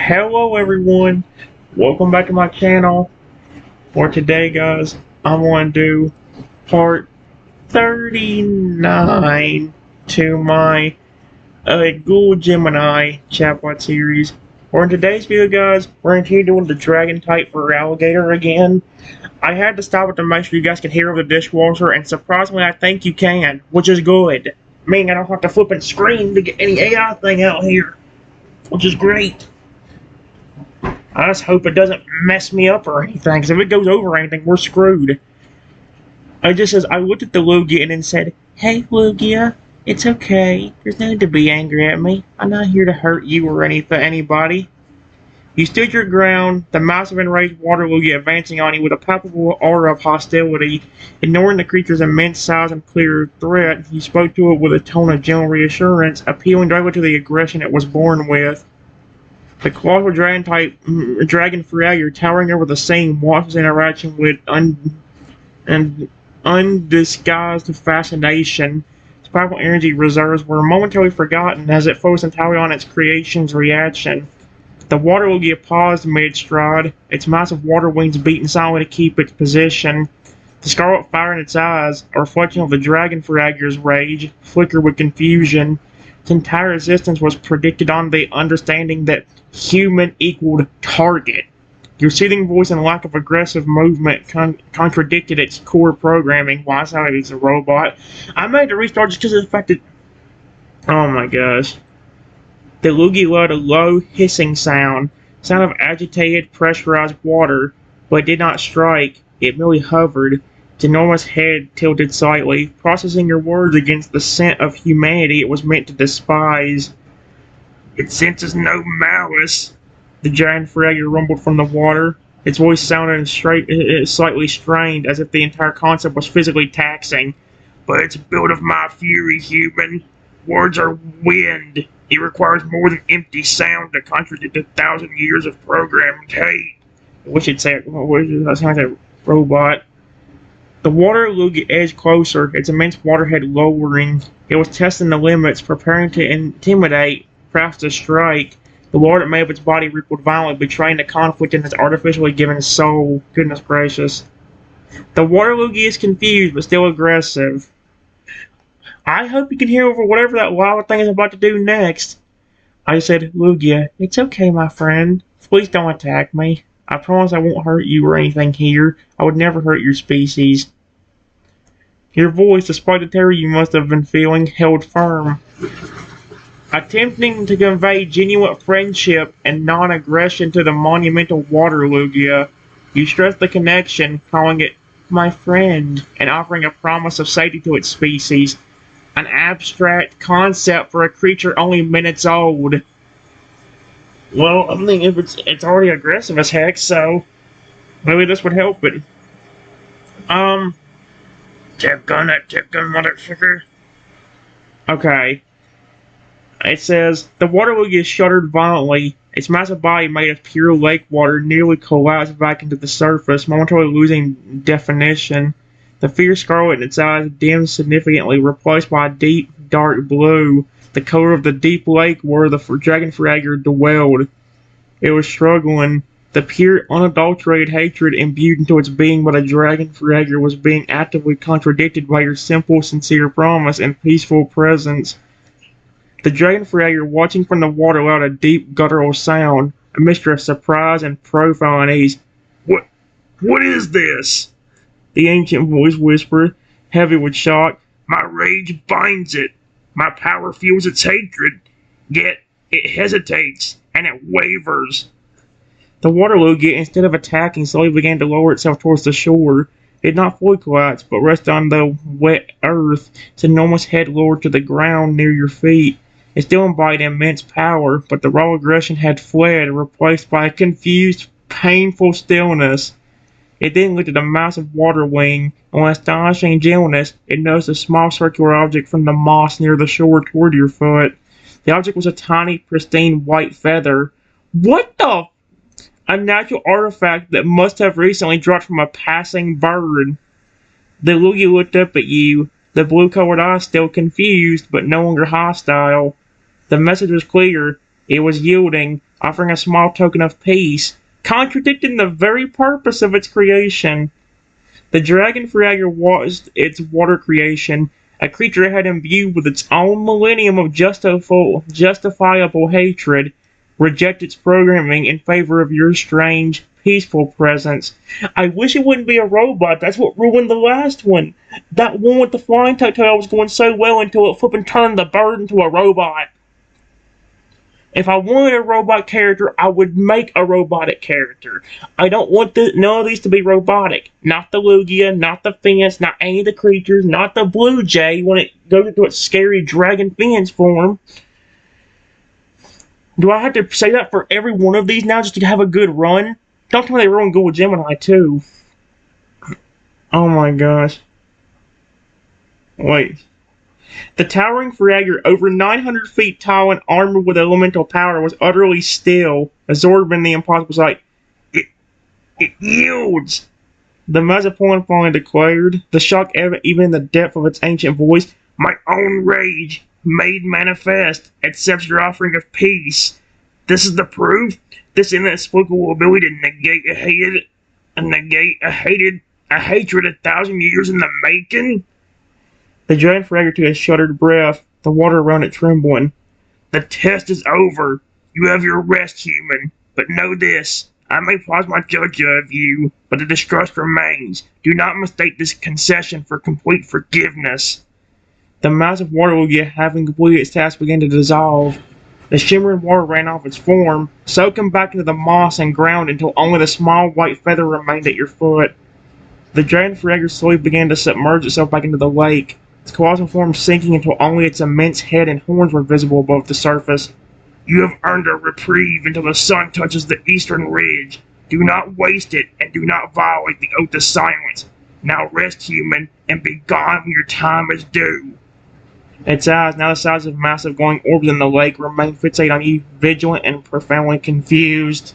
Hello everyone, welcome back to my channel. For today guys, I'm going to do part 39 to my Google Gemini chatbot series. For in today's video guys, we're going to continue doing the dragon type Feraligatr again. I had to stop it to make sure you guys can hear over the dishwasher, and surprisingly I think you can, which is good. Meaning I don't have to flip and scream to get any AI thing out here, which is great. I just hope it doesn't mess me up or anything, because if it goes over anything, we're screwed. It just says, I looked at the Lugia and then said, "Hey Lugia, it's okay. There's no need to be angry at me. I'm not here to hurt you or anybody." You stood your ground, the massive enraged water Lugia advancing on you with a palpable aura of hostility. Ignoring the creature's immense size and clear threat, you spoke to it with a tone of gentle reassurance, appealing directly to the aggression it was born with. The colossal dragon-type dragon Feraligatr towering over the scene watched his interaction with undisguised fascination. Its powerful energy reserves were momentarily forgotten as it focused entirely on its creation's reaction. The water Lugia paused mid-stride, its massive water wings beating silently to keep its position. The scarlet fire in its eyes, a reflection of the dragon Feraligatr's rage, flickered with confusion. Its entire existence was predicted on the understanding that human equaled target. Your soothing voice and lack of aggressive movement contradicted its core programming. Why is that it's a robot? I made to restart just because of the fact that... Oh my gosh. The Lugia let a low hissing sound of agitated, pressurized water, but it did not strike. It merely hovered. Its enormous head tilted slightly, processing your words against the scent of humanity it was meant to despise. "It senses no malice," the giant Feraligatr rumbled from the water. Its voice sounded slightly strained, as if the entire concept was physically taxing. "But it's built of my fury, human. Words are wind. It requires more than empty sound to contradict 1,000 years of programmed hate." I wish it'd say, that sounds like a robot. The water Lugia edged closer, its immense waterhead lowering. It was testing the limits, preparing to intimidate, perhaps to strike. The water that made up its body rippled violently, betraying the conflict in its artificially given soul. Goodness gracious. The water Lugia is confused, but still aggressive. I hope you can hear over whatever that lava thing is about to do next. I said, "Lugia, it's okay, my friend. Please don't attack me. I promise I won't hurt you or anything here. I would never hurt your species." Your voice, despite the terror you must have been feeling, held firm, attempting to convey genuine friendship and non-aggression to the monumental water Lugia. You stressed the connection, calling it "my friend," and offering a promise of safety to its species. An abstract concept for a creature only minutes old. Well, I mean, if it's already aggressive as heck, so maybe this would help it. Tip gun, motherfucker. Okay. It says, the water Lugia shuddered violently. Its massive body, made of pure lake water, nearly collapsed back into the surface, momentarily losing definition. The fierce scarlet in its eyes dimmed significantly, replaced by a deep, dark blue, the color of the deep lake where the dragon Feraligatr dwelled. It was struggling. The pure, unadulterated hatred imbued into its being by the dragon Feraligatr was being actively contradicted by your simple, sincere promise and peaceful presence. The dragon Feraligatr, watching from the water, let out a deep, guttural sound, a mixture of surprise and profound unease. What is this?" the ancient voice whispered, heavy with shock. "My rage binds it. My power fuels its hatred. Yet it hesitates, and it wavers." The water Lugia, instead of attacking, slowly began to lower itself towards the shore. It did not fully collapse, but rested on the wet earth, its enormous head lowered to the ground near your feet. It still embodied immense power, but the raw aggression had fled, replaced by a confused, painful stillness. It then looked at a massive water wing, and with astonishing gentleness, it noticed a small circular object from the moss near the shore toward your foot. The object was a tiny, pristine white feather. What the? A natural artifact that must have recently dropped from a passing bird. The Lugia looked up at you, the blue-colored eyes still confused, but no longer hostile. The message was clear. It was yielding. offering a small token of peace, contradicting the very purpose of its creation. The dragon Feraligatr was its water creation, a creature it had imbued with its own millennium of justifiable hatred. Reject its programming in favor of your strange, peaceful presence. I wish it wouldn't be a robot. That's what ruined the last one. That one with the flying tactile was going so well until it flipping turned the bird into a robot. If I wanted a robot character, I would make a robotic character. I don't want none of these to be robotic. Not the Lugia, not the fence, not any of the creatures, not the Blue Jay when it goes into its scary dragon fence form. Do I have to say that for every one of these now just to have a good run? Don't tell me they ruined Google Gemini too. Oh my gosh. Wait. The towering Feraligatr, over 900 feet tall and armored with elemental power, was utterly still, absorbing the impossible sight. It yields! The Mazapon finally declared, the shock evident even in the depth of its ancient voice. My own rage, made manifest, accepts your offering of peace. This is the proof? This inexplicable ability to negate a hatred 1,000 years in the making? The giant Feraligatr took a shuddered breath, the water around it trembling. The test is over. You have your rest, human. But know this. I may pause my judgment of you, but the distrust remains. Do not mistake this concession for complete forgiveness. The massive water Lugia, having completed its task, began to dissolve. The shimmering water ran off its form, soaking back into the moss and ground until only the small white feather remained at your foot. The giant Feraligatr slowly began to submerge itself back into the lake, its colossal form sinking until only its immense head and horns were visible above the surface. You have earned a reprieve until the sun touches the eastern ridge. Do not waste it, and do not violate the oath of silence. Now rest, human, and be gone when your time is due. Its eyes, now the size of massive glowing orbs in the lake, remained fixated on you, vigilant and profoundly confused.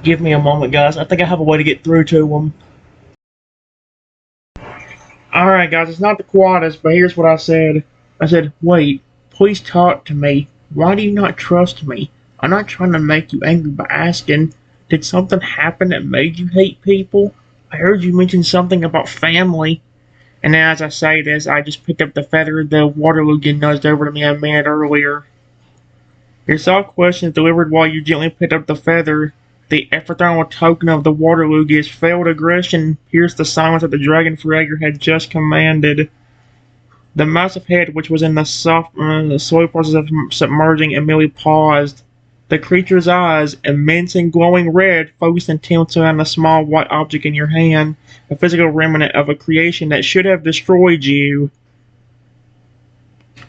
Give me a moment, guys. I think I have a way to get through to them. Alright, guys, it's not the quietest, but here's what I said. I said, wait, please talk to me. Why do you not trust me? I'm not trying to make you angry by asking, did something happen that made you hate people? I heard you mention something about family. And then as I say this, I just picked up the feather the water Lugia nudged over to me a minute earlier. Your soft question is delivered while you gently picked up the feather. The effortful token of the water Lugia's failed aggression pierced the silence that the dragon Feraligatr had just commanded. The massive head, which was in the slow process of submerging, immediately paused. The creature's eyes, immense and glowing red, focused intensely on the small white object in your hand, a physical remnant of a creation that should have destroyed you.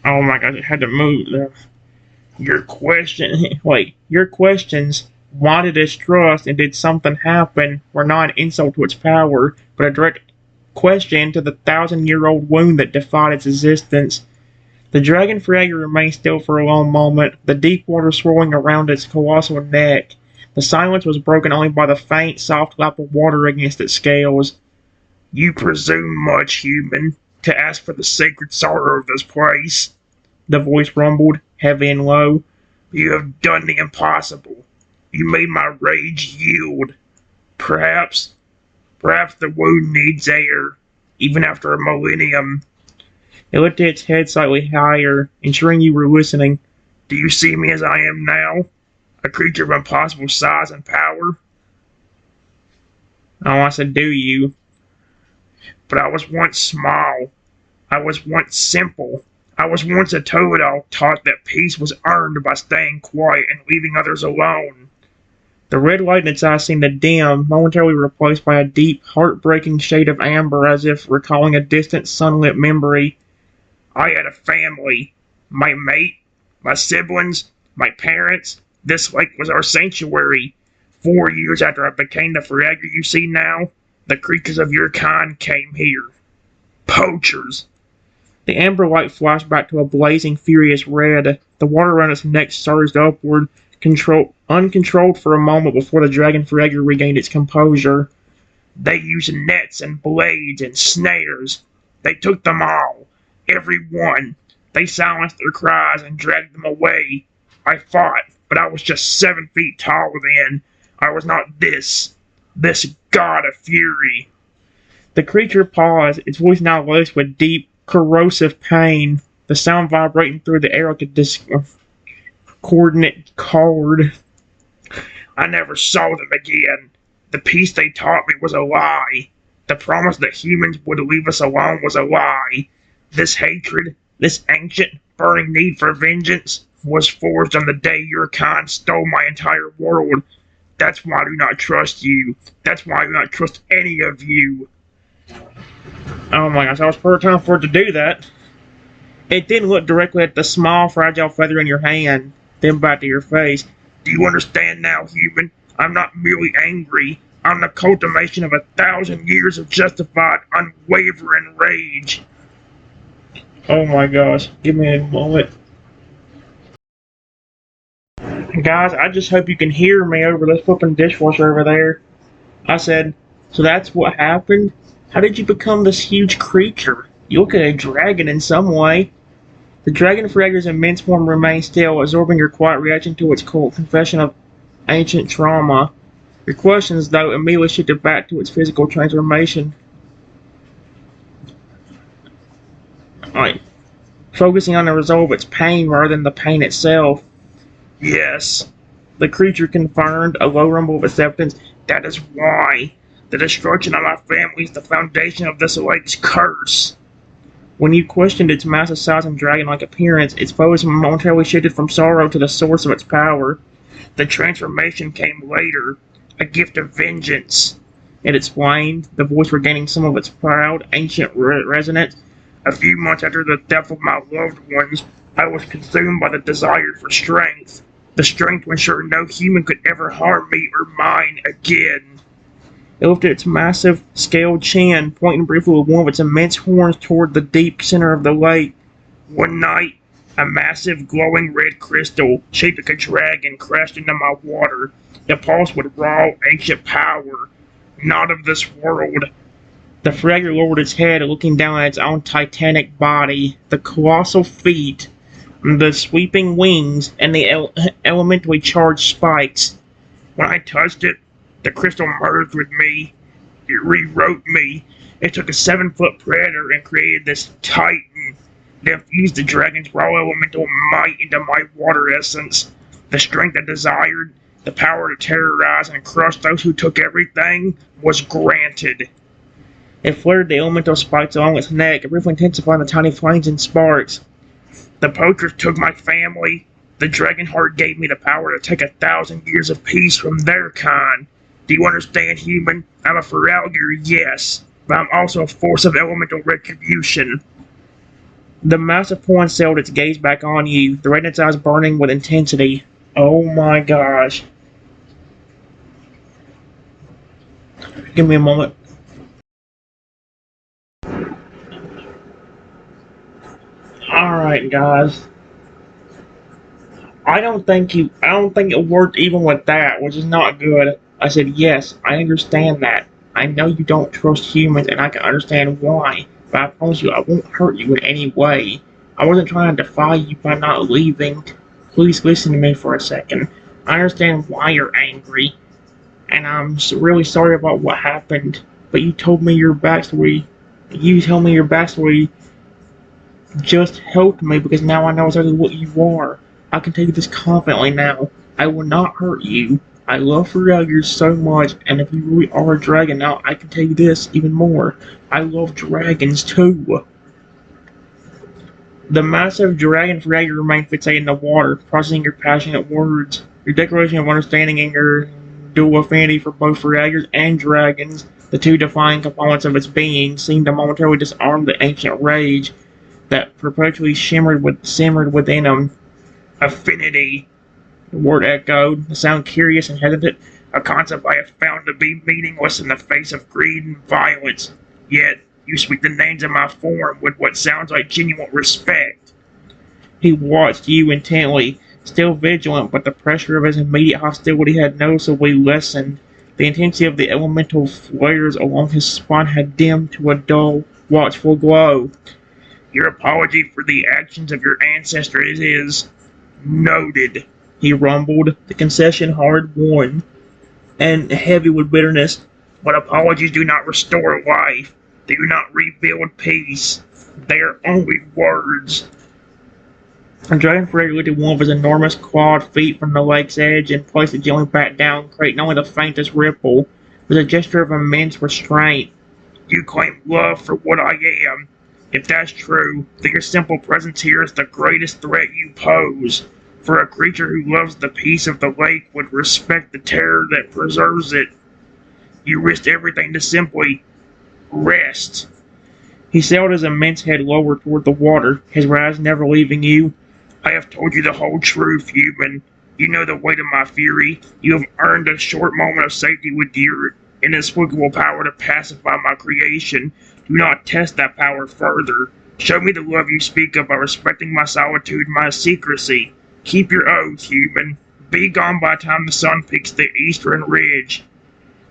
Oh my god, it had to move. Your questions, why did distrust and did something happen, were not an insult to its power, but a direct question to the 1,000-year-old wound that defied its existence. The dragon Feraligatr remained still for a long moment, the deep water swirling around its colossal neck. The silence was broken only by the faint, soft lap of water against its scales. You presume much, human, to ask for the sacred sorrow of this place. The voice rumbled, heavy and low. You have done the impossible. You made my rage yield. Perhaps the wound needs air, even after a millennium. It lifted its head slightly higher, ensuring you were listening. Do you see me as I am now? A creature of impossible size and power? Oh, I said, do you? But I was once small. I was once simple. I was once a toad-owl taught that peace was earned by staying quiet and leaving others alone. The red light in its eyes seemed to dim, momentarily replaced by a deep, heartbreaking shade of amber, as if recalling a distant, sunlit memory. I had a family. My mate, my siblings, my parents. This lake was our sanctuary. 4 years after I became the Feraligatr you see now, the creatures of your kind came here. Poachers. The amber light flashed back to a blazing, furious red. The water around its neck surged upward, uncontrolled for a moment before the dragon Feraligatr regained its composure. They used nets and blades and snares. They took them all. Every one. They silenced their cries and dragged them away. I fought, but I was just 7 feet tall then. I was not this god of fury. The creature paused, its voice now laced with deep, corrosive pain, the sound vibrating through the air like a discordant chord. I never saw them again. The peace they taught me was a lie. The promise that humans would leave us alone was a lie. This hatred, this ancient, burning need for vengeance, was forged on the day your kind stole my entire world. That's why I do not trust you. That's why I do not trust any of you. Oh my gosh, that was perfect time for it to do that. It then looked directly at the small, fragile feather in your hand, then back to your face. Do you understand now, human? I'm not merely angry. I'm the cultivation of 1,000 years of justified, unwavering rage. Oh my gosh, give me a moment. Guys, I just hope you can hear me over the flipping dishwasher over there. I said, so that's what happened? How did you become this huge creature? You look like a dragon in some way. The dragon Feraligatr's immense form remains still, absorbing your quiet reaction to its cold confession of ancient trauma. Your questions, though, immediately shifted back to its physical transformation. Alright. Focusing on the result of its pain rather than the pain itself. Yes, the creature confirmed, a low rumble of acceptance. That is why. The destruction of my family is the foundation of this lake's curse. When you questioned its massive size and dragon-like appearance, its focus momentarily shifted from sorrow to the source of its power. The transformation came later, a gift of vengeance. It explained, the voice regaining some of its proud, ancient resonance. A few months after the death of my loved ones, I was consumed by the desire for strength. The strength to ensure no human could ever harm me or mine again. It lifted its massive, scaled chin, pointing briefly with one of its immense horns toward the deep center of the lake. One night, a massive, glowing red crystal, shaped like a dragon, crashed into my water. It pulsed with raw, ancient power, not of this world. The Feraligatr lowered its head, looking down at its own titanic body. The colossal feet, the sweeping wings, and the elementally charged spikes. When I touched it, the crystal merged with me. It rewrote me. It took a 7-foot predator and created this titan. It infused the dragon's raw elemental might into my water essence. The strength I desired, the power to terrorize and crush those who took everything, was granted. It flared the elemental spikes along its neck, briefly intensifying the tiny flames and sparks. The poachers took my family. The dragon heart gave me the power to take 1,000 years of peace from their kind. Do you understand, human? I'm a Feraligatr, yes, but I'm also a force of elemental retribution. The massive horn sailed its gaze back on you, the red in its eyes burning with intensity. Oh my gosh. Give me a moment. Alright, guys. I don't think it worked even with that, which is not good. I said, yes, I understand that. I know you don't trust humans, and I can understand why. But I promise you, I won't hurt you in any way. I wasn't trying to defy you by not leaving. Please listen to me for a second. I understand why you're angry, and I'm really sorry about what happened. But you told me your backstory. You told me your backstory just helped me because now I know exactly what you are. I can tell you this confidently now. I will not hurt you. I love Feraligatr so much, and if you really are a dragon now, I can tell you this even more. I love dragons too. The massive dragon Feraligatr remained fixated in the water, processing your passionate words. Your declaration of understanding and your dual affinity for both Feraligatrs and dragons, the two defining components of its being, seemed to momentarily disarm the ancient rage that perpetually simmered within him. Affinity, the word echoed, the sound curious and hesitant, a concept I have found to be meaningless in the face of greed and violence. Yet, you speak the names of my form with what sounds like genuine respect. He watched you intently, still vigilant, but the pressure of his immediate hostility had noticeably lessened. The intensity of the elemental flares along his spine had dimmed to a dull, watchful glow. Your apology for the actions of your ancestors is Noted, he rumbled, the concession hard won, and heavy with bitterness. But apologies do not restore life. They do not rebuild peace. They are only words. The dragon Feraligatr lifted one of his enormous clawed feet from the lake's edge and placed it gently back down, creating only the faintest ripple. It was a gesture of immense restraint. You claim love for what I am. If that's true, then your simple presence here is the greatest threat you pose. For a creature who loves the peace of the lake would respect the terror that preserves it. You risked everything to simply rest. He sailed his immense head lower toward the water, his eyes never leaving you. I have told you the whole truth, human. You know the weight of my fury. You have earned a short moment of safety with your inexplicable power to pacify my creation. Do not test that power further. Show me the love you speak of by respecting my solitude and my secrecy. Keep your oath, human. Be gone by the time the sun peaks the eastern ridge.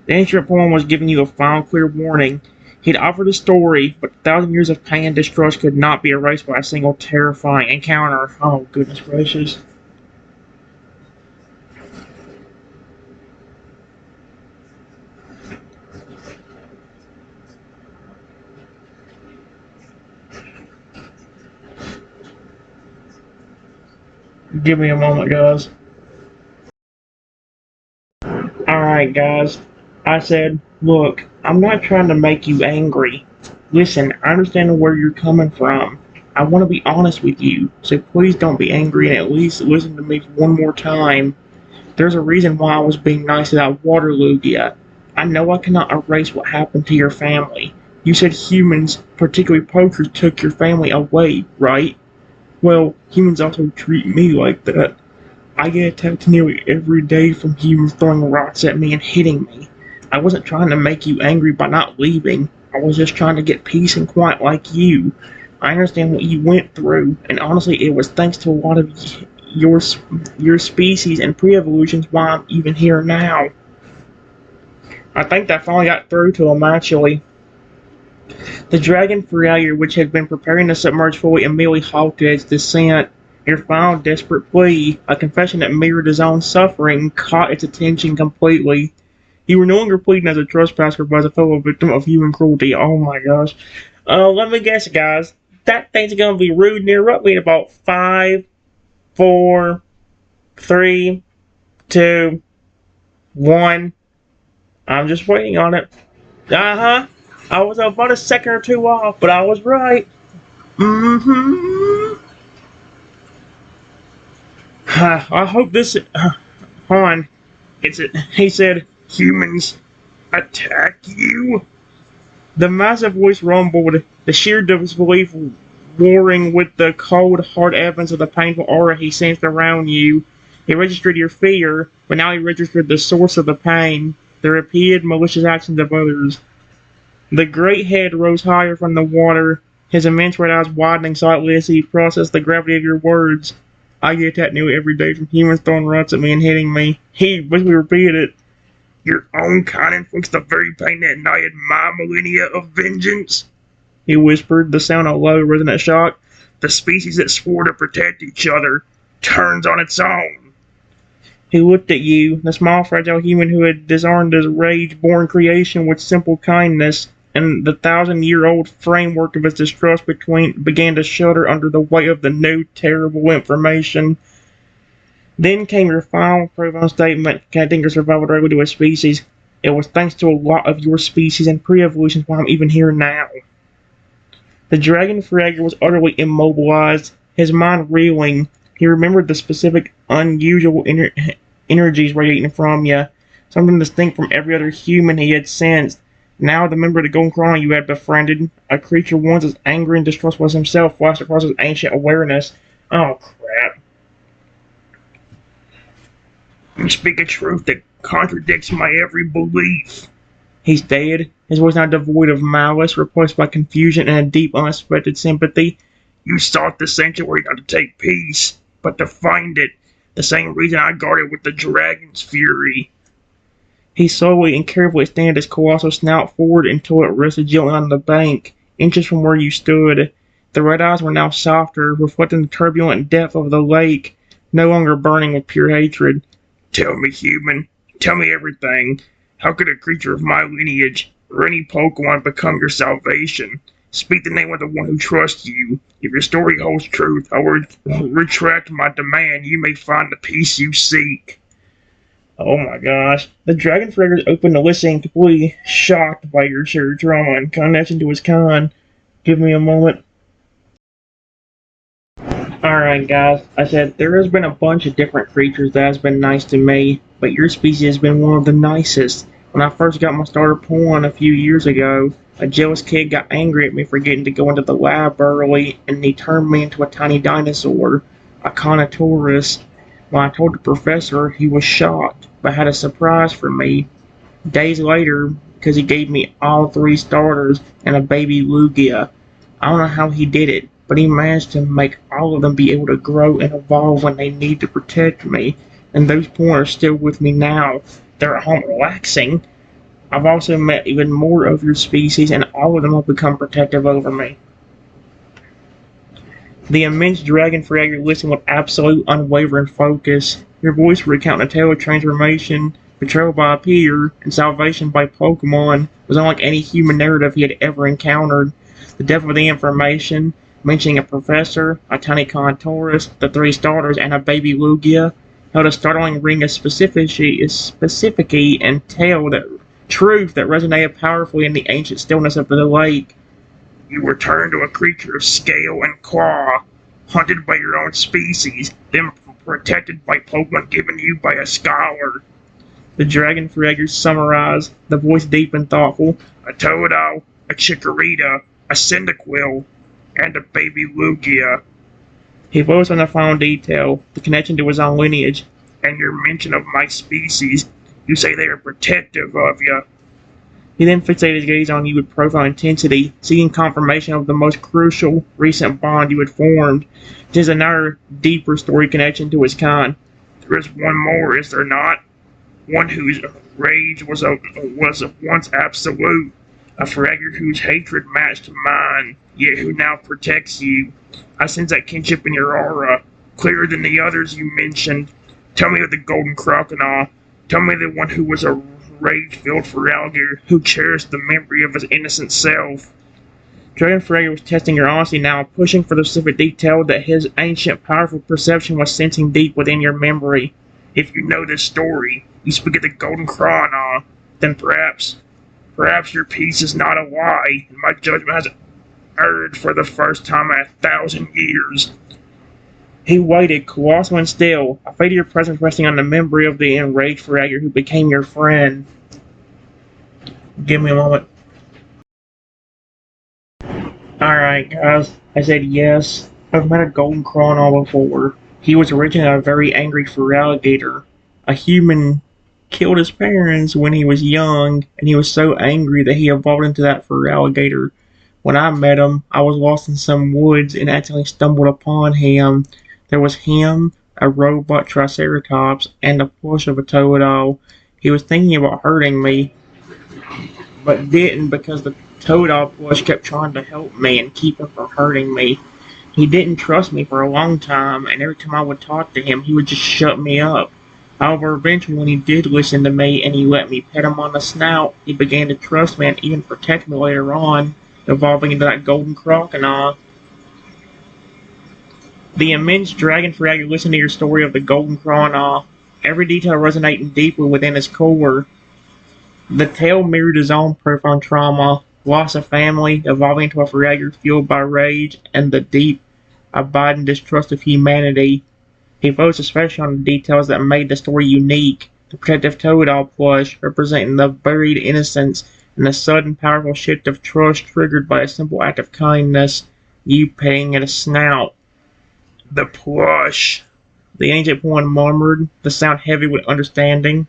The ancient poem was giving you a final clear warning. He'd offered a story, but 1,000 years of pain and distrust could not be erased by a single terrifying encounter. Oh, goodness gracious. Give me a moment, guys. Alright, guys. I said, look, I'm not trying to make you angry. Listen, I understand where you're coming from. I want to be honest with you, so please don't be angry and at least listen to me one more time. There's a reason why I was being nice about Waterloo. I know I cannot erase what happened to your family. You said humans, particularly poachers, took your family away, right? Well, humans also treat me like that. I get attacked nearly every day from humans throwing rocks at me and hitting me. I wasn't trying to make you angry by not leaving. I was just trying to get peace and quiet like you. I understand what you went through, and honestly, it was thanks to a lot of your species and pre-evolutions why I'm even here now. I think that finally got through to him, actually. The dragon Feraligatr, which had been preparing to submerge fully, immediately halted its descent. Your final desperate plea, a confession that mirrored his own suffering, caught its attention completely. You were no longer pleading as a trespasser but as a fellow victim of human cruelty. Oh my gosh. Let me guess, guys. That thing's gonna be rude and interrupt me in about 5, 4, 3, 2, 1. I'm just waiting on it. Uh-huh. I was about a second or two off, but I was right. Mm-hmm. I hope this... hold on. He said, humans attack you? The massive voice rumbled, the sheer disbelief warring with the cold, hard evidence of the painful aura he sensed around you. He registered your fear, but now he registered the source of the pain, the repeated malicious actions of others. The great head rose higher from the water, his immense red eyes widening slightly as he processed the gravity of your words. I get attacked nearly every day from humans throwing rocks at me and hitting me. He basically repeated it. Your own kind inflicts the very pain that ignited my millennia of vengeance, he whispered, the sound of low, resonant shock. The species that swore to protect each other turns on its own. He looked at you, the small, fragile human who had disarmed his rage-born creation with simple kindness, and the 1,000-year-old framework of his distrust began to shudder under the weight of the new, terrible information. Then came your final proven statement connecting your survival directly to a species. It was thanks to a lot of your species and pre-evolution why I'm even here now. The dragon Feraligatr was utterly immobilized, his mind reeling. He remembered the specific, unusual energies radiating from you, something distinct from every other human he had sensed. Now the member of the Golden Corona you had befriended, a creature once as angry and distrustful as himself, flashed across his ancient awareness. Oh, crap. You speak a truth that contradicts my every belief. He stated, his voice now devoid of malice, replaced by confusion and a deep, unexpected sympathy. You sought the sanctuary not to take peace, but to find it. The same reason I guarded with the dragon's fury. He slowly and carefully extended his colossal snout forward until it rested gently on the bank, inches from where you stood. The red eyes were now softer, reflecting the turbulent depth of the lake. no longer burning with pure hatred. Tell me, human. Tell me everything. How could a creature of my lineage or any Pokemon become your salvation? Speak the name of the one who trusts you. If your story holds truth, I will retract my demand. You may find the peace you seek. Oh my gosh. The Dragon Fragger is open to listening, completely shocked by your shared trauma and connection to his kind. Give me a moment. Alright guys, I said there has been a bunch of different creatures that has been nice to me, but your species has been one of the nicest. When I first got my starter Pokemon a few years ago, a jealous kid got angry at me for getting to go into the lab early, and he turned me into a tiny dinosaur, a Carnotaurus. When I told the professor, he was shocked, but had a surprise for me. Days later, because he gave me all 3 starters and a baby Lugia. I don't know how he did it, but he managed to make all of them be able to grow and evolve when they need to protect me, and those Pokemon are still with me now. They're at home relaxing. I've also met even more of your species, and all of them have become protective over me. The immense Dragon Fragger listened with absolute unwavering focus. Your voice recounting a tale of transformation, betrayal by a peer, and salvation by Pokemon was unlike any human narrative he had ever encountered. The depth of the information, mentioning a professor, a tiny Carnotaurus, the 3 starters, and a baby Lugia, held a startling ring of specificity and truth that resonated powerfully in the ancient stillness of the lake. You were turned to a creature of scale and claw, hunted by your own species, then protected by Pokemon given you by a scholar. The Dragon Fragger summarized, the voice deep and thoughtful. A Totodile, a Chikorita, a Cyndaquil, and a baby Lugia. He focused on the final detail, the connection to his own lineage, and your mention of my species. You say they are protective of you. He then fixated his gaze on you with profound intensity, seeking confirmation of the most crucial recent bond you had formed. It is another deeper story connection to his kind. There is one more, is there not? One whose rage was once absolute. A Fragger whose hatred matched mine, yet who now protects you. I sense that kinship in your aura, clearer than the others you mentioned. Tell me of the Golden Crocodile. Tell me the one who was a rage-filled Feraligatr, who cherished the memory of his innocent self. Dragon Fragger was testing your honesty now, pushing for the specific detail that his ancient, powerful perception was sensing deep within your memory. If you know this story, you speak of the Golden Crocodile, then perhaps your peace is not a lie, and my judgment has erred for the first time in 1,000 years. He waited, colossal and still, a fate of your presence resting on the memory of the enraged Fragger who became your friend. Give me a moment. Alright, guys, I said yes. I've met a Golden Crocodile before. He was originally a very angry Feraligatr. A human killed his parents when he was young, and he was so angry that he evolved into that Feraligatr. When I met him, I was lost in some woods and accidentally stumbled upon him. There was him, a robot Triceratops, and a plush of a Totodile. He was thinking about hurting me, but didn't because the Totodile plush kept trying to help me and keep him from hurting me. He didn't trust me for a long time, and every time I would talk to him, he would just shut me up. However, eventually when he did listen to me and he let me pet him on the snout, he began to trust me and even protect me later on, evolving into that Golden Crocodile. The immense Dragon Fragger listened to your story of the Golden Crocodile, every detail resonating deeply within his core. The tale mirrored his own profound trauma, loss of family, evolving into a Fragger fueled by rage, and the deep, abiding distrust of humanity. He focused especially on the details that made the story unique, the protective Totodile plush representing the buried innocence and the sudden powerful shift of trust triggered by a simple act of kindness, you petting at a snout. The plush, the ancient one murmured, the sound heavy with understanding.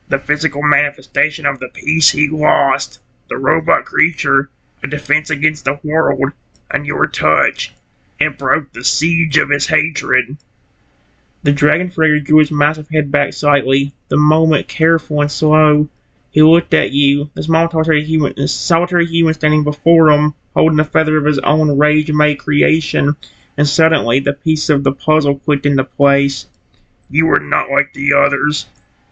The physical manifestation of the peace he lost, the robot creature, a defense against the world, and your touch. It broke the siege of his hatred. The Dragon Fragger drew his massive head back slightly, the moment careful and slow. He looked at you, the small solitary human standing before him, holding a feather of his own rage-made creation, and suddenly the pieces of the puzzle clicked into place. You are not like the others,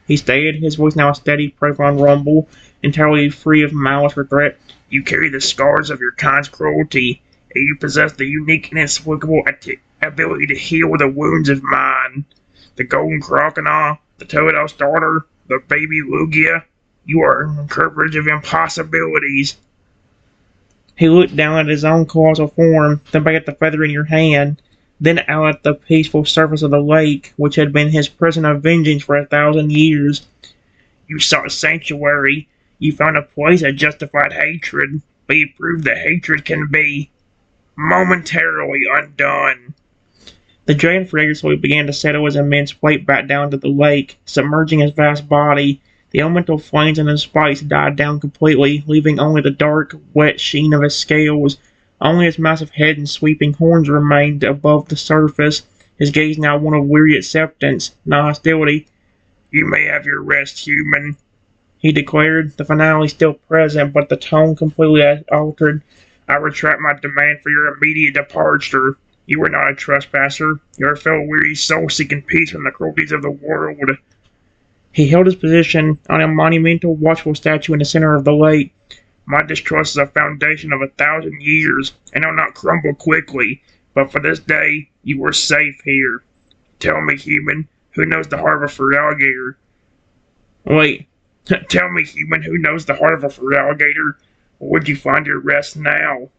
he stated, his voice now a steady, profound rumble, entirely free of malice or threat. You carry the scars of your kind's cruelty, and you possess the unique and inexplicable ability to heal the wounds of mine. The golden crocodile, the toadal starter, the baby Lugia. You are an coverage of impossibilities. He looked down at his own colossal form, then back at the feather in your hand, then out at the peaceful surface of the lake, which had been his prison of vengeance for 1,000 years. You sought sanctuary. You found a place that justified hatred, but you proved that hatred can be momentarily undone. The dragon slowly began to settle his immense weight back down to the lake, submerging his vast body. The elemental flames in his spikes died down completely, leaving only the dark, wet sheen of his scales. Only his massive head and sweeping horns remained above the surface, his gaze now one of weary acceptance, not hostility. You may have your rest, human, he declared, the finale still present, but the tone completely altered. I retract my demand for your immediate departure. You are not a trespasser. You are a fellow weary soul seeking peace from the cruelties of the world. He held his position on a monumental, watchful statue in the center of the lake. My distrust is a foundation of 1,000 years, and will not crumble quickly, but for this day, you are safe here. Tell me, human, who knows the heart of a Feraligatr? Wait, tell me, human, who knows the heart of a Feraligatr? Or would you find your rest now?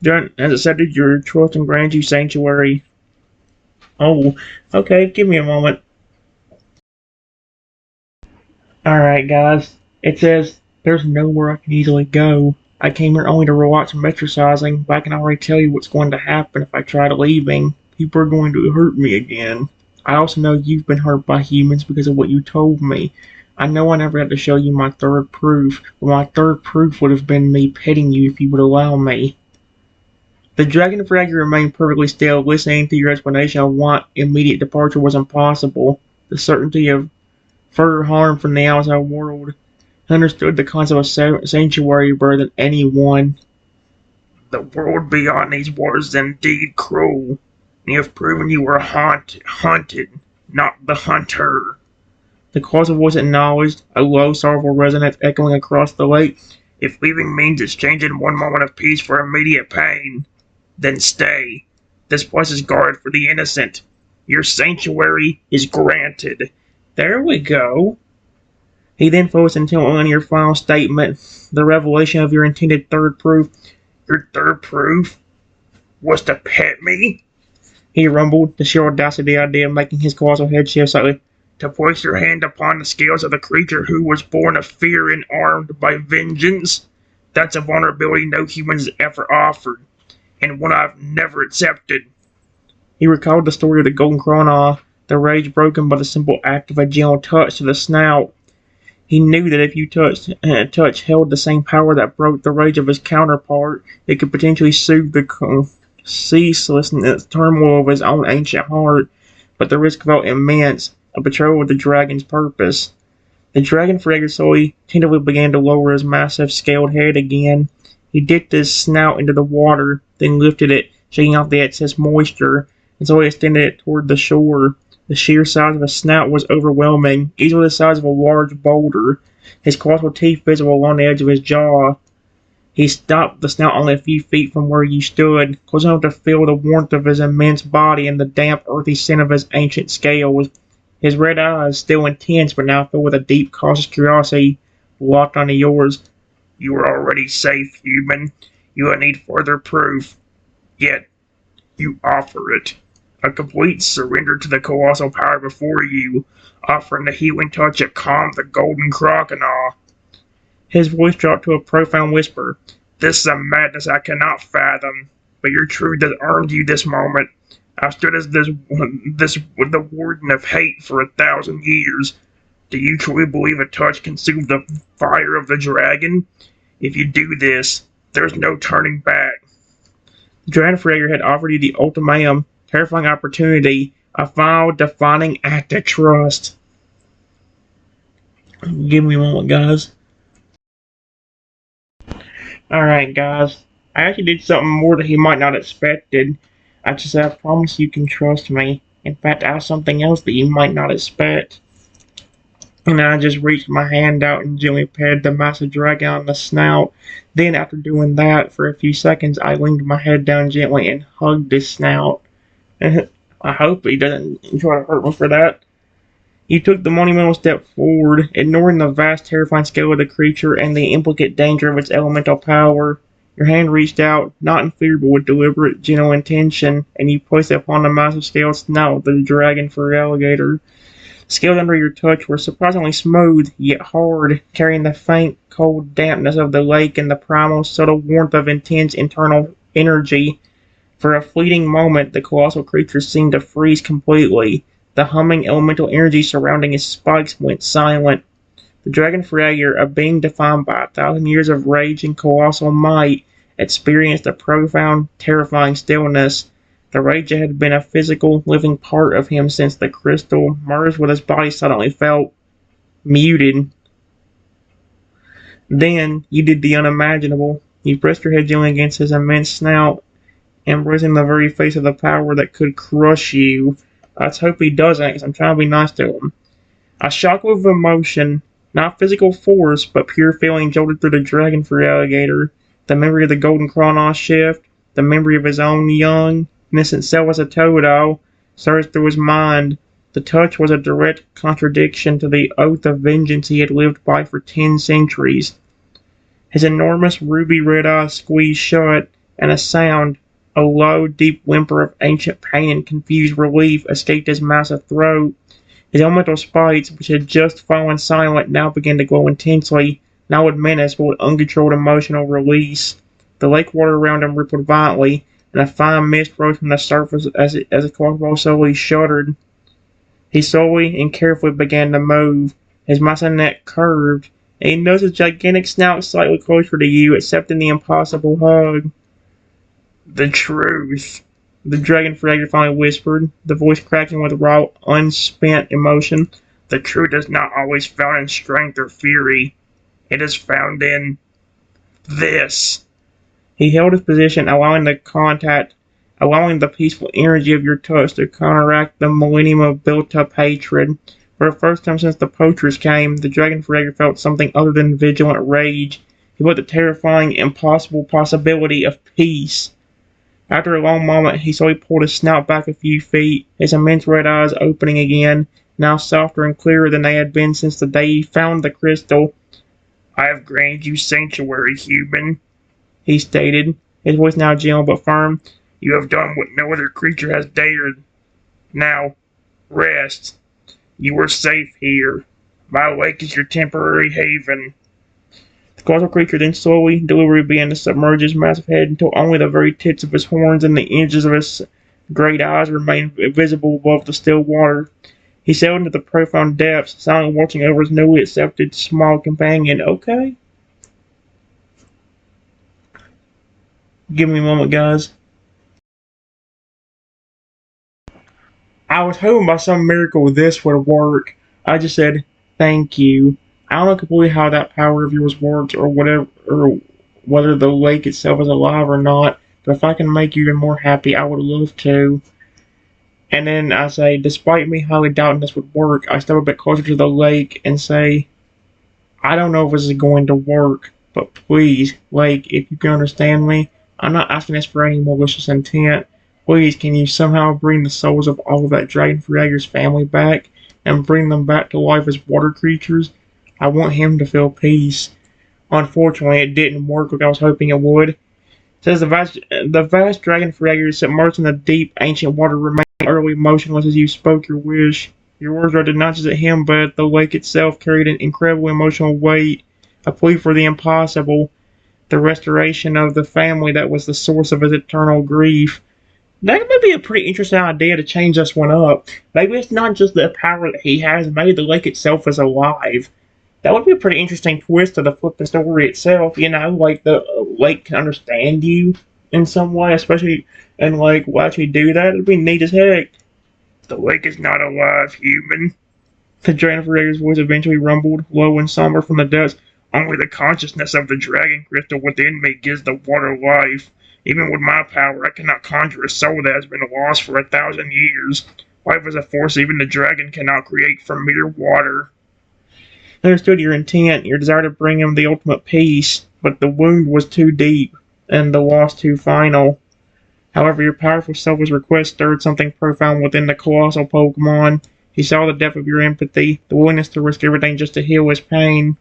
As it said, did your trust and grant you sanctuary? Oh, okay, give me a moment. Alright, guys. It says, there's nowhere I can easily go. I came here only to relax from exercising, but I can already tell you what's going to happen if I try leaving. People are going to hurt me again. I also know you've been hurt by humans because of what you told me. I know I never had to show you my third proof, but my third proof would have been me petting you if you would allow me. The dragon fragger remained perfectly still, listening to your explanation of why immediate departure was impossible. The certainty of further harm from the outside world. He understood the concept of sanctuary better than anyone. The world beyond these waters is indeed cruel. You have proven you were hunted, not the hunter. The causal voice acknowledged, a low, sorrowful resonance echoing across the lake. If leaving means exchanging one moment of peace for immediate pain, then stay. This place is guarded for the innocent. Your sanctuary is granted. There we go. He then focused intently on your final statement, the revelation of your intended third proof. Your third proof was to pet me? He rumbled, the sheer audacity of the idea of making his colossal head shift slightly. To place your hand upon the scales of the creature who was born of fear and armed by vengeance? That's a vulnerability no human has ever offered, and one I've never accepted. He recalled the story of the golden chrono, the rage broken by the simple act of a gentle touch to the snout. He knew that if you touch held the same power that broke the rage of his counterpart, it could potentially soothe the ceaseless turmoil of his own ancient heart, but the risk felt immense, a betrayal of the dragon's purpose. The dragon slowly, tentatively began to lower his massive scaled head again. He dipped his snout into the water, then lifted it, shaking off the excess moisture, and slowly extended it toward the shore. The sheer size of his snout was overwhelming, easily the size of a large boulder, his colossal teeth visible along the edge of his jaw. He stopped the snout only a few feet from where you stood, close enough to feel the warmth of his immense body and the damp, earthy scent of his ancient scales. His red eyes, still intense but now filled with a deep, cautious curiosity, locked onto yours. You are already safe, human. You will need further proof. Yet, you offer it. A complete surrender to the colossal power before you, offering the healing touch that calmed the golden crocodile. His voice dropped to a profound whisper. This is a madness I cannot fathom, but your truth has earned you this moment. I've stood as this with the warden of hate for 1,000 years. Do you truly believe a touch can soothe the fire of the dragon? If you do this, there's no turning back. The dragon fragger had offered you the ultimatum, terrifying opportunity, a final defining act of trust. Give me a moment, guys. Alright, guys. I actually did something more that he might not have expected. I just said, I promise you can trust me. In fact, I have something else that you might not expect. And I just reached my hand out and gently patted the massive dragon on the snout. Then, after doing that for a few seconds, I leaned my head down gently and hugged his snout. I hope he doesn't try to hurt me for that. You took the monumental step forward, ignoring the vast, terrifying scale of the creature and the implicate danger of its elemental power. Your hand reached out, not in fear but with deliberate, gentle intention, and you placed it upon the massive scaled snout of the dragon Feraligatr. The scales under your touch were surprisingly smooth, yet hard, carrying the faint, cold dampness of the lake and the primal, subtle warmth of intense internal energy. For a fleeting moment, the colossal creature seemed to freeze completely. The humming elemental energy surrounding its spikes went silent. The dragon Freyr, a being defined by 1,000 years of rage and colossal might, experienced a profound, terrifying stillness. The rage had been a physical, living part of him since the crystal, merged with his body, suddenly felt muted. Then you did the unimaginable. You pressed your head gently against his immense snout, embracing the very face of the power that could crush you. Let's hope he doesn't, because I'm trying to be nice to him. A shockwave of emotion, not physical force, but pure feeling jolted through the dragon Feraligatr. The memory of the golden chronos shift, the memory of his own young, innocent self as a Todo, surged through his mind. The touch was a direct contradiction to the oath of vengeance he had lived by for 10 centuries. His enormous ruby red eyes squeezed shut, and a low, deep whimper of ancient pain and confused relief escaped his massive throat. His elemental spikes, which had just fallen silent, now began to glow intensely, not with menace, but with uncontrolled emotional release. The lake water around him rippled violently, and a fine mist rose from the surface as the crossbow slowly shuddered. He slowly and carefully began to move. His massive neck curved, and he nosed his gigantic snout slightly closer to you, accepting the impossible hug. The truth, the dragon Fragger finally whispered, the voice cracking with raw, unspent emotion. The truth is not always found in strength or fury. It is found in this. He held his position, allowing the peaceful energy of your touch to counteract the millennium of built-up hatred. For the first time since the poachers came, the dragon Fragger felt something other than vigilant rage. He felt the terrifying, impossible possibility of peace. After a long moment, he slowly pulled his snout back a few feet, his immense red eyes opening again, now softer and clearer than they had been since the day he found the crystal. I have granted you sanctuary, human, he stated, his voice now gentle but firm. You have done what no other creature has dared. Now, rest. You are safe here. My lake is your temporary haven. The colossal creature then slowly, deliberately began to submerge his massive head until only the very tips of his horns and the edges of his great eyes remained visible above the still water. He sailed into the profound depths, silently watching over his newly accepted small companion. Okay? Give me a moment, guys. I was hoping by some miracle this would work. I just said, thank you. I don't know completely how that power of yours works or whatever, or whether the lake itself is alive or not, but if I can make you even more happy, I would love to. And then I say, despite me highly doubting this would work, I step a bit closer to the lake and say, I don't know if this is going to work, but please, lake, if you can understand me, I'm not asking this for any malicious intent. Please, can you somehow bring the souls of all of that Dragon Fragger's family back and bring them back to life as water creatures? I want him to feel peace. Unfortunately, it didn't work like I was hoping it would. It says the vast Dragon Fragger submerged in the deep, ancient water remained utterly motionless as you spoke your wish. Your words directed not just at him, but at the lake itself carried an incredible emotional weight, a plea for the impossible, the restoration of the family that was the source of his eternal grief. That may be a pretty interesting idea to change this one up. Maybe it's not just the power that he has, maybe the lake itself is alive. That would be a pretty interesting twist to the flipping story itself, like the lake can understand you in some way, especially, and like, will actually do that. It'd be neat as heck. The lake is not alive, human. The Dragon Fragger's voice eventually rumbled, low and somber from the depths. Only the consciousness of the dragon crystal within me gives the water life. Even with my power, I cannot conjure a soul that has been lost for 1,000 years. Life is a force even the dragon cannot create from mere water. I understood your intent, your desire to bring him the ultimate peace, but the wound was too deep, and the loss too final. However, your powerful selfless request stirred something profound within the colossal Pokemon. He saw the depth of your empathy, the willingness to risk everything just to heal his pain.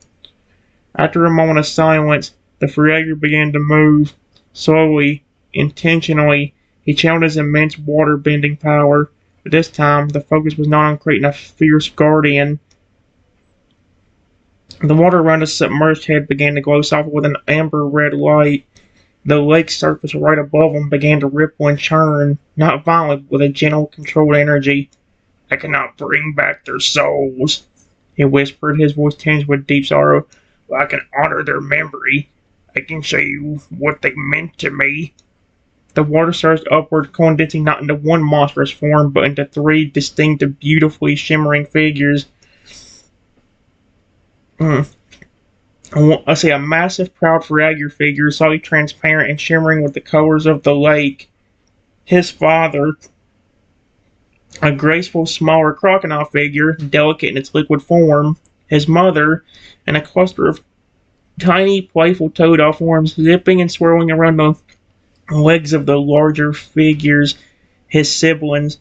After a moment of silence, the Feraligatr began to move. Slowly, intentionally, he channeled his immense water-bending power. But this time, the focus was not on creating a fierce guardian. The water around his submerged head began to glow softly with an amber-red light. The lake's surface right above him began to ripple and churn, not violently, but with a gentle, controlled energy. I cannot bring back their souls, he whispered, his voice tinged with deep sorrow. But I can honor their memory. I can show you what they meant to me. The water surged upward, condensing not into one monstrous form, but into three distinct, beautifully shimmering figures. I see a massive, proud Feraligatr figure, solidly transparent and shimmering with the colors of the lake. His father, a graceful, smaller crocodile figure, delicate in its liquid form. His mother, and a cluster of tiny, playful toadal forms zipping and swirling around the legs of the larger figures, his siblings.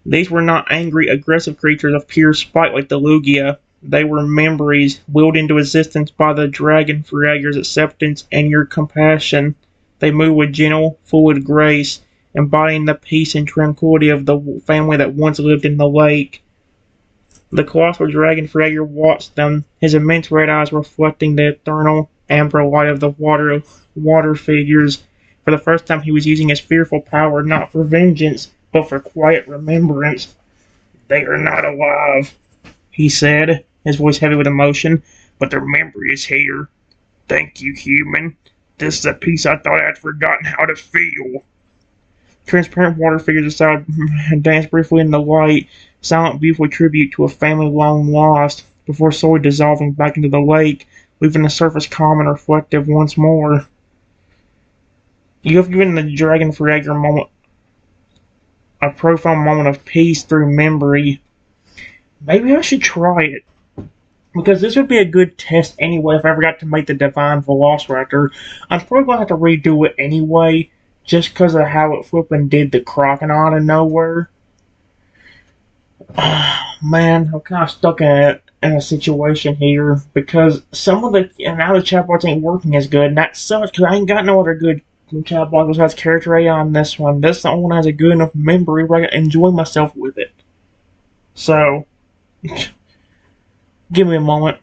These were not angry, aggressive creatures of pure spite like the Lugia. They were memories willed into existence by the dragon Feraligatr's acceptance and your compassion. They moved with gentle, fluid grace, embodying the peace and tranquility of the family that once lived in the lake. The colossal dragon Feraligatr watched them, his immense red eyes reflecting the eternal amber light of the water figures. For the first time, he was using his fearful power not for vengeance, but for quiet remembrance. They are not alive, he said, his voice heavy with emotion, but their memory is here. Thank you, human. This is a piece I thought I'd forgotten how to feel. Transparent water figures aside and danced briefly in the light, silent, beautiful tribute to a family long lost, before slowly dissolving back into the lake, leaving the surface calm and reflective once more. You have given the dragon Feraligatr moment a profound moment of peace through memory. Maybe I should try it. Because this would be a good test anyway if I ever got to make the Divine Velociraptor. I'm probably going to have to redo it anyway, just because of how it flipping did the crocodile out of nowhere. Man, I'm kind of stuck in a situation here, because some of the, and now the chatbots ain't working as good, and that sucks, because I ain't got no other good chatbot besides character AI on this one. This the only one that has a good enough memory where I can enjoy myself with it. So, give me a moment.